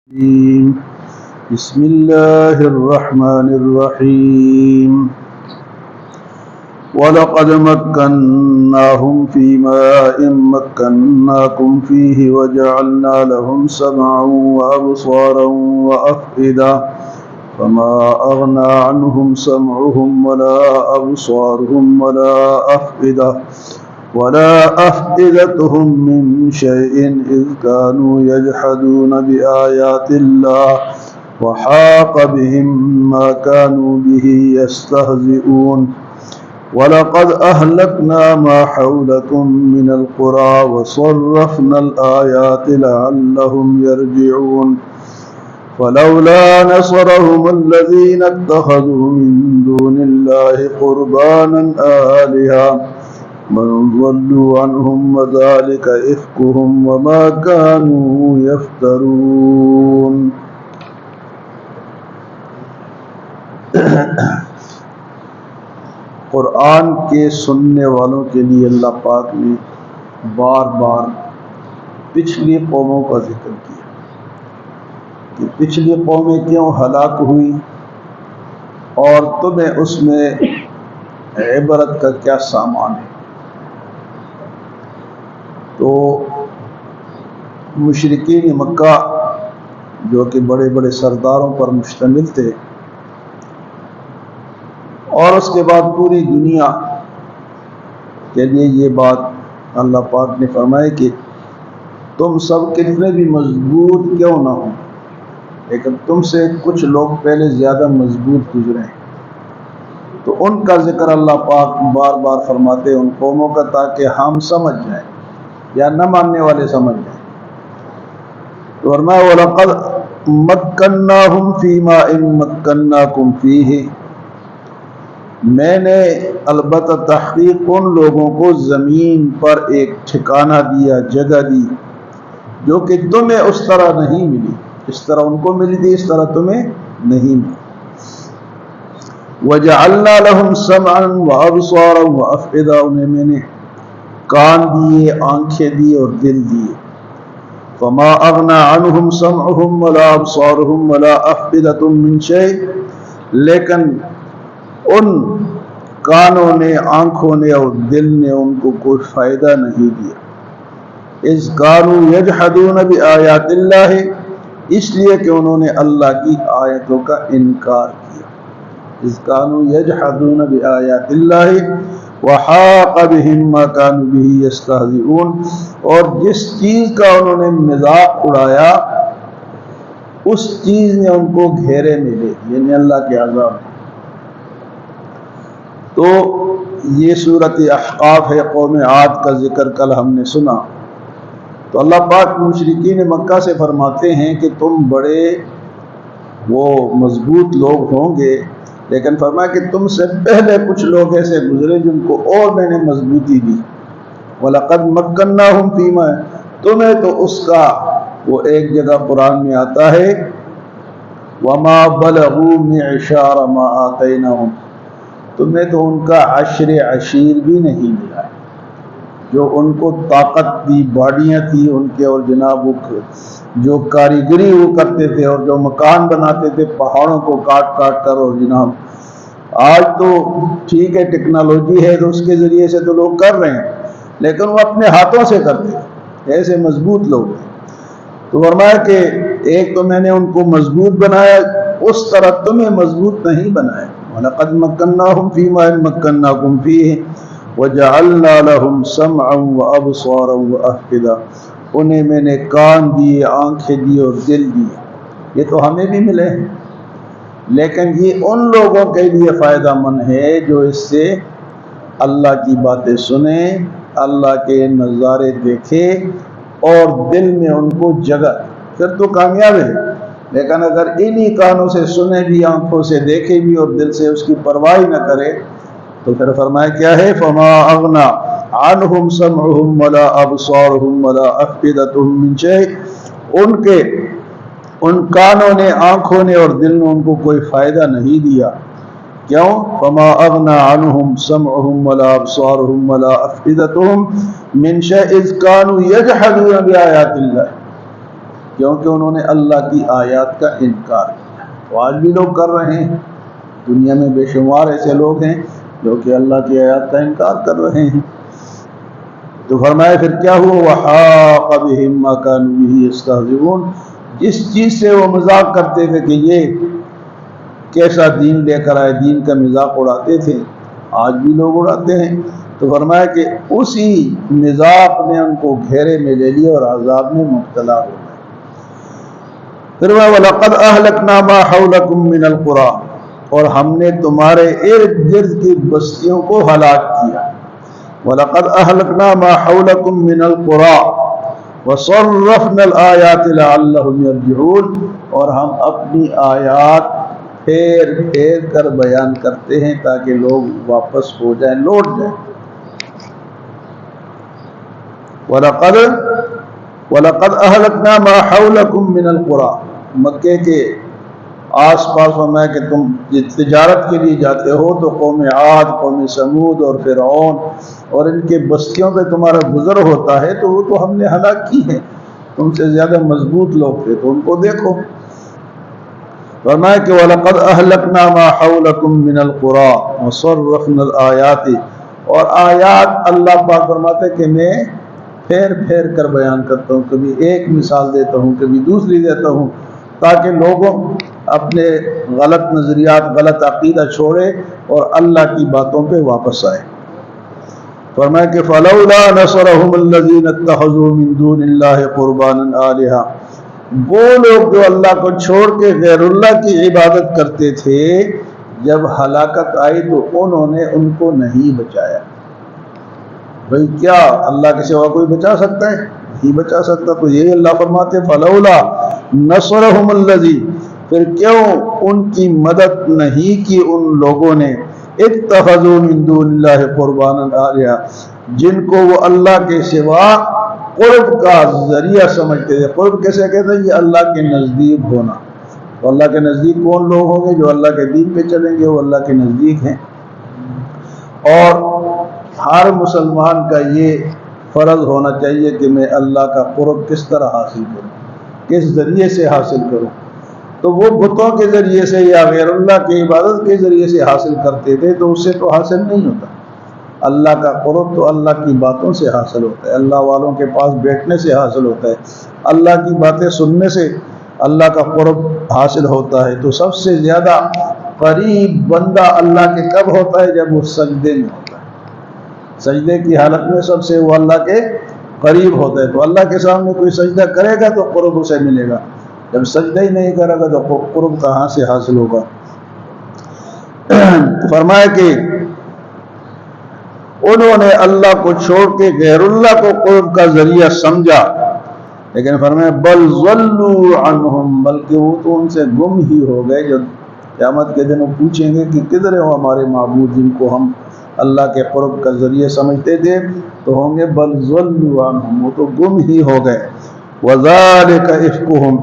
بسم الله الرحمن الرحيم ولقد مكناهم في ماء مكناكم فيه وجعلنا لهم سمعا وأبصارا وأفئدة فما أغنى عنهم سمعهم ولا أبصارهم ولا أفئدتهم من شيء إذ كانوا يجحدون بآيات الله وحاق بهم ما كانوا به يستهزئون ولقد أهلكنا ما حولكم من القرى وصرفنا الآيات لعلهم يرجعون فلولا نصرهم الذين اتخذوا من دون الله قربانا آلهة من ضلوا عنهم وذلك إفكهم وما كانوا يفترون. قرآن کے سننے والوں کے لیے اللہ پاک نے بار بار پچھلی قوموں کا ذکر کیا کہ پچھلی قومیں کیوں ہلاک ہوئی اور تمہیں اس میں عبرت کا کیا سامان ہے. تو مشرکین مکہ جو کہ بڑے بڑے سرداروں پر مشتمل تھے اور اس کے بعد پوری دنیا کے لیے یہ بات اللہ پاک نے فرمائی کہ تم سب کتنے بھی مضبوط کیوں نہ ہو لیکن تم سے کچھ لوگ پہلے زیادہ مضبوط گزرے ہیں. تو ان کا ذکر اللہ پاک بار بار فرماتے ہیں ان قوموں کا تاکہ ہم سمجھ جائیں یا نہ ماننے والے سمجھ جائیں. تو فرمایا وَلَقَدْ مَكَّنَّاهُمْ فِي مَاءٍ مَكَّنَّاكُمْ فِيهِ، میں نے البتہ تحقیق ان لوگوں کو زمین پر ایک ٹھکانہ دیا، جگہ دی جو کہ تمہیں اس طرح نہیں ملی، اس طرح ان کو ملی تھی اس طرح تمہیں نہیں ملی. وَجَعَلْنَا لَهُمْ سَمْعًا وَأَبْصَارًا وَأَفْئِدَةً، انہیں میں نے کان دیے، آنکھیں دی اور دل دیے. فما اغنى عنهم سمعهم ولا ابصارهم ولا افئدة من شيء، لیکن ان کانوں نے، آنکھوں نے اور دل نے ان کو کوئی فائدہ نہیں دیا. اذ كانوا يجحدون بآيات الله، اس لیے کہ انہوں نے اللہ کی آیتوں کا انکار کیا. اذ كانوا يجحدون بآيات الله وحاق بهم ما كانوا به يستهزئون، اور جس چیز کا انہوں نے مذاق اڑایا اس چیز نے ان کو گھیرے میں لے، یعنی اللہ کے عذاب. تو یہ سورۃ احقاف ہے. قوم عاد کا ذکر کل ہم نے سنا. تو اللہ پاک مشرکین مکہ سے فرماتے ہیں کہ تم بڑے وہ مضبوط لوگ ہوں گے، لیکن فرمایا کہ تم سے پہلے کچھ لوگ ایسے گزرے جن کو اور میں نے مضبوطی دی. وَلَقَدْ مَكَّنَّاهُمْ فِي مَاءٍ، تمہیں تو اس کا وہ ایک جگہ قرآن میں آتا ہے وَمَا بَلَغُوا مِعْشَارَ مَا آتَيْنَاهُمْ، تمہیں تو ان کا عشر عشیر بھی نہیں ملا ہے. جو ان کو طاقت دی، باڑیاں تھی ان کے، اور جناب جو کاریگری وہ کرتے تھے اور جو مکان بناتے تھے پہاڑوں کو کاٹ کاٹ کر، اور جناب آج تو ٹھیک ہے ٹیکنالوجی ہے تو اس کے ذریعے سے تو لوگ کر رہے ہیں، لیکن وہ اپنے ہاتھوں سے کرتے ہیں، ایسے مضبوط لوگ ہیں. تو فرمایا کہ ایک تو میں نے ان کو مضبوط بنایا، اس طرح تمہیں مضبوط نہیں بنایا. وَلَقَدْ مَكَّنَّاهُمْ فِي مَاءٍ مَكَّنَّاكُمْ فِيهِ وَجَعَلْنَا لَهُمْ سَمْعًا وَأَبْصَارًا وَأَفْئِدَةً، انہیں میں نے کان دیے، آنکھیں دی اور دل دیے. یہ تو ہمیں بھی ملے ہیں، لیکن یہ ان لوگوں کے لیے فائدہ مند ہے جو اس سے اللہ کی باتیں سنیں، اللہ کے نظارے دیکھیں اور دل میں ان کو جگہ، پھر تو کامیاب ہے. لیکن اگر انہی کانوں سے سنے بھی، آنکھوں سے دیکھے بھی اور دل سے اس کی پرواہ نہ کرے تو پھر فرمایا کیا ہے فما اغنى عنهم سمعهم ولا ابصارهم ولا افئدتهم من شيء، ان کانوں نے، آنکھوں نے اور دل نے ان کو کوئی فائدہ نہیں دیا. کیوں؟ فما اغنى عنهم سمعهم ولا ابصارهم ولا افئدتهم من شيء اذ كانوا يجحدون بآيات الله، کیونکہ انہوں نے اللہ کی آیات کا انکار کیا۔ تو آج بھی لوگ کر رہے ہیں، دنیا میں بے شمار ایسے لوگ ہیں جو کہ اللہ کی آیات کا انکار کر رہے ہیں۔ تو فرمایا پھر کیا ہوا، وَحَاقَ بِهِم مَّا كَانُوا بِهِ يَسْتَهْزِئُونَ، جس چیز سے وہ مذاق کرتے تھے کہ یہ کیسا دین لے کر آئے، دین کا مذاق اڑاتے تھے، آج بھی لوگ اڑاتے ہیں۔ تو فرمایا کہ اسی مذاق نے ان کو گھیرے میں لے لیا اور عذاب میں مبتلا ہو گئے۔ پھر وَلَقَدْ أَهْلَكْنَا مَا حَوْلَكُم مِّنَ الْقُرَىٰ، اور ہم نے تمہارے ارد گرد کی بستیوں کو ہلاک کیا۔ وَلَقَدْ أَهْلَكْنَا مَا حَوْلَكُم مِّنَ الْقُرَىٰ وَصَرَّفْنَا الْآيَاتِ لَعَلَّهُمْ يَرْجِعُونَ، اور ہم اپنی آیات پھیر پھیر کر بیان کرتے ہیں تاکہ لوگ واپس ہو جائیں، لوٹ جائیں۔ وَلَقَدْ أَهْلَكْنَا مَا حَوْلَكُم مِّنَ الْقُرَىٰ، مکے کے آس پاس فرمایا کہ تم تجارت کے لیے جاتے ہو تو قوم عاد، قوم سمود اور فرعون اور ان کے بستیوں پہ تمہارا گزر ہوتا ہے تو وہ تو ہم نے ہلاک کی ہے، تم سے زیادہ مضبوط لوگ تھے تو ان کو دیکھو۔ فرمایا کہ وَلَقَدْ أَهْلَكْنَا مَا حَوْلَكُم مِّنَ الْقُرَىٰ وَصَرَّفْنَا الْآيَاتِ، اور آیات اللہ پاک فرماتے کہ میں پھیر پھیر کر بیان کرتا ہوں، کبھی ایک مثال دیتا ہوں، کبھی دوسری دیتا ہوں، تاکہ لوگوں اپنے غلط نظریات، غلط عقیدہ چھوڑے اور اللہ کی باتوں پہ واپس آئے۔ فرمایا کہ فَلَوْلَا نَصَرَهُمُ الَّذِينَ اتَّخَذُوا مِن دُونِ اللَّهِ قُرْبَانًا آلِهَةً، وہ لوگ جو اللہ کو چھوڑ کے غیر اللہ کی عبادت کرتے تھے، جب ہلاکت آئی تو انہوں نے ان کو نہیں بچایا۔ بھئی کیا اللہ کے سوا کوئی بچا سکتا ہے؟ نہیں بچا سکتا۔ تو یہی اللہ فرماتے فَلَوْلَا نَصَرَهُمُ الَّذِي، پھر کیوں ان کی مدد نہیں کی ان لوگوں نے اتخذوا من دون اللہ قربانا آلہۃ، جن کو وہ اللہ کے سوا قرب کا ذریعہ سمجھتے تھے۔ قرب کیسے کہتے ہیں؟ یہ اللہ کے نزدیک ہونا۔ تو اللہ کے نزدیک کون لوگ ہوں گے؟ جو اللہ کے دین پہ چلیں گے، وہ اللہ کے نزدیک ہیں۔ اور ہر مسلمان کا یہ فرض ہونا چاہیے کہ میں اللہ کا قرب کس طرح حاصل کروں، کس ذریعے سے حاصل کروں۔ تو وہ بتوں کے ذریعے سے یا غیر اللہ کی عبادت کے ذریعے سے حاصل کرتے تھے تو اس سے تو حاصل نہیں ہوتا۔ اللہ کا قرب تو اللہ کی باتوں سے حاصل ہوتا ہے، اللہ والوں کے پاس بیٹھنے سے حاصل ہوتا ہے، اللہ کی باتیں سننے سے اللہ کا قرب حاصل ہوتا ہے۔ تو سب سے زیادہ قریب بندہ اللہ کے کب ہوتا ہے؟ جب وہ سجدے میں ہوتا ہے، سجدے کی حالت میں سب سے وہ اللہ کے قریب ہوتا ہے۔ تو اللہ کے سامنے کوئی سجدہ کرے گا تو قرب اسے ملے گا، جب سجدہ ہی نہیں کرے گا تو قرب کہاں سے حاصل ہوگا۔ فرمایا کہ انہوں نے اللہ کو چھوڑ کے غیر اللہ کو قرب کا ذریعہ سمجھا، لیکن فرمایا بل ضلوا عنہم، بلکہ وہ تو ان سے گم ہی ہو گئے۔ جب قیامت کے دن وہ پوچھیں گے کہ کدھر ہو ہمارے معبود جن کو ہم اللہ کے قرب کا ذریعہ سمجھتے تھے، تو ہوں گے بل ضلوا عنہم، وہ تو گم ہی ہو گئے۔ وذالک افکہم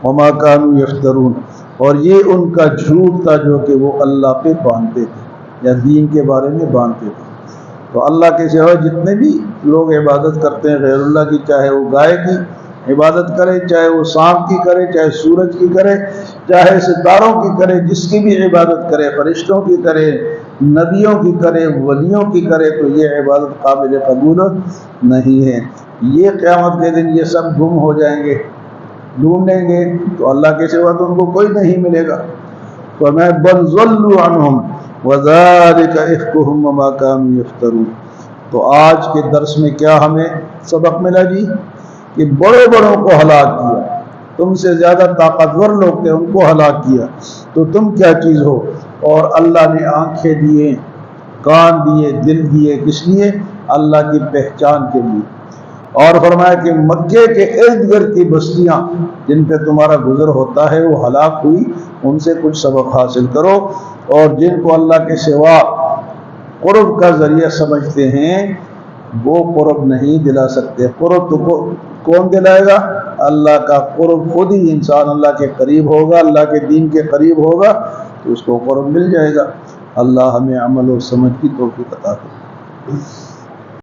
وما كانوا یفترون، اور یہ ان کا جھوٹ تھا جو کہ وہ اللہ پہ باندھتے تھے یا دین کے بارے میں باندھتے تھے۔ تو اللہ کے سوا جتنے بھی لوگ عبادت کرتے ہیں غیر اللہ کی، چاہے وہ گائے کی عبادت کرے، چاہے وہ سانپ کی کرے، چاہے سورج کی کرے، چاہے ستاروں کی کرے، جس کی بھی عبادت کرے، فرشتوں کی کرے، نبیوں کی کرے، ولیوں کی کرے، تو یہ عبادت قابل قبول نہیں ہے۔ یہ قیامت کے دن یہ سب گم ہو جائیں گے، ڈھونڈیں گے تو اللہ کے سوا تو ان کو کوئی نہیں ملے گا۔ فَمَا بَلْ ضَلُّوا عَنْهُمْ وَذَلِكَ إِفْكُهُمْ وَمَا كَانُوا يَفْتَرُونَ۔ تو آج کے درس میں کیا ہمیں سبق ملا جی؟ کہ بڑے بڑوں کو ہلاک کیا، تم سے زیادہ طاقتور لوگ تھے ان کو ہلاک کیا، تو تم کیا چیز ہو؟ اور اللہ نے آنکھیں دیے، کان دیے، دل دیے، کس لیے؟ اللہ کی پہچان کے لیے۔ اور فرمایا کہ مکے کے ارد گرد کی بستیاں جن پہ تمہارا گزر ہوتا ہے وہ ہلاک ہوئی، ان سے کچھ سبق حاصل کرو، اور جن کو اللہ کے سوا قرب کا ذریعہ سمجھتے ہیں وہ قرب نہیں دلا سکتے۔ قرب تو کون دلائے گا؟ اللہ کا قرب خود ہی انسان اللہ کے قریب ہوگا، اللہ کے دین کے قریب ہوگا تو اس کو قرب مل جائے گا۔ اللہ ہمیں عمل و سمجھ کی توفیق عطا کرے۔